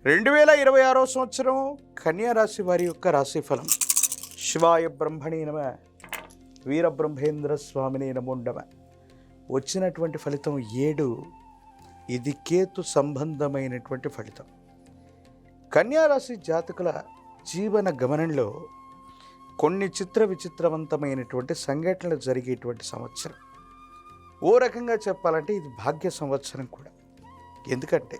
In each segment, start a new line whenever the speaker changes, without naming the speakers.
2026 సంవత్సరం కన్యా రాశి వారి యొక్క రాశి ఫలం. శివాయ బ్రహ్మణే నమ, వీరబ్రహ్మేంద్ర స్వామినే నమోండమ. వచ్చినటువంటి ఫలితం 7. ఇది కేతు సంబంధమైనటువంటి ఫలితం. కన్యా రాశి జాతకుల జీవన గమనంలో కొన్ని విచిత్రవంతమైనటువంటి సంఘటనలు జరిగేటువంటి సంవత్సరం. ఓ రకంగా చెప్పాలంటే ఇది భాగ్య సంవత్సరం కూడా. ఎందుకంటే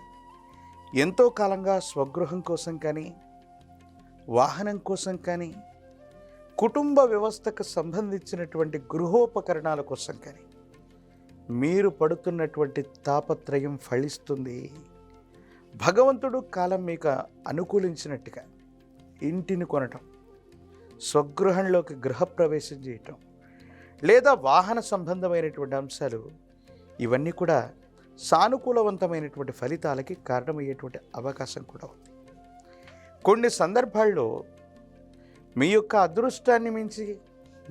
ఎంతో కాలంగా స్వగృహం కోసం కానీ, వాహనం కోసం కానీ, కుటుంబ వ్యవస్థకు సంబంధించినటువంటి గృహోపకరణాల కోసం కానీ మీరు పడుతున్నటువంటి తాపత్రయం ఫలిస్తుంది. భగవంతుడు కాలం మీకు అనుకూలించినట్టుగా ఇంటిని కొనటం, స్వగృహంలోకి గృహప్రవేశం చేయటం, లేదా వాహన సంబంధమైనటువంటి అంశాలు, ఇవన్నీ కూడా సానుకూలవంతమైనటువంటి ఫలితాలకి కారణమయ్యేటువంటి అవకాశం కూడా ఉంది. కొన్ని సందర్భాల్లో మీ యొక్క అదృష్టాన్ని మించి,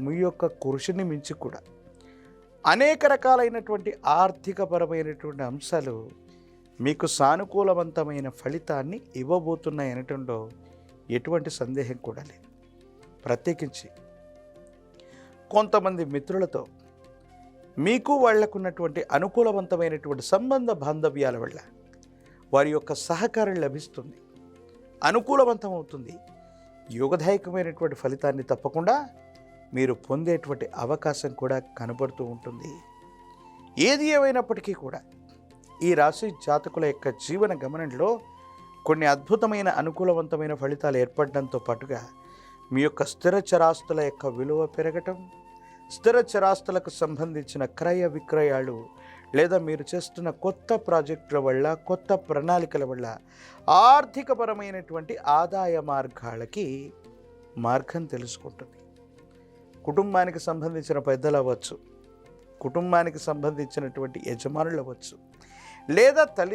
మీ యొక్క కృషిని మించి కూడా అనేక రకాలైనటువంటి ఆర్థికపరమైనటువంటి అంశాలు మీకు సానుకూలవంతమైన ఫలితాన్ని ఇవ్వబోతున్నాయనటంలో ఎటువంటి సందేహం కూడా లేదు. ప్రత్యేకించి కొంతమంది మిత్రులతో మీకు వాళ్లకున్నటువంటి అనుకూలవంతమైనటువంటి సంబంధ బాంధవ్యాల వల్ల వారి యొక్క సహకారం లభిస్తుంది, అనుకూలవంతం అవుతుంది. యోగదాయకమైనటువంటి ఫలితాన్ని తప్పకుండా మీరు పొందేటువంటి అవకాశం కూడా కనబడుతూ ఉంటుంది. ఏది ఏమైనప్పటికీ కూడా ఈ రాశి జాతకుల యొక్క జీవన గమనంలో కొన్ని అద్భుతమైన అనుకూలవంతమైన ఫలితాలు ఏర్పడడంతో పాటుగా మీ యొక్క స్థిర చరాస్తుల యొక్క విలువ పెరగటం, స్థిర చరాస్తులకు సంబంధించిన క్రయ విక్రయాలు, లేదా మీరు చేస్తున్న కొత్త ప్రాజెక్టుల వల్ల, కొత్త ప్రణాళికల వల్ల ఆర్థికపరమైనటువంటి ఆదాయ మార్గాలకి మార్గం తెలుసుకుంటుంది. కుటుంబానికి సంబంధించిన పెద్దలు అవ్వచ్చు, కుటుంబానికి సంబంధించినటువంటి యజమానులు అవ్వచ్చు, లేదా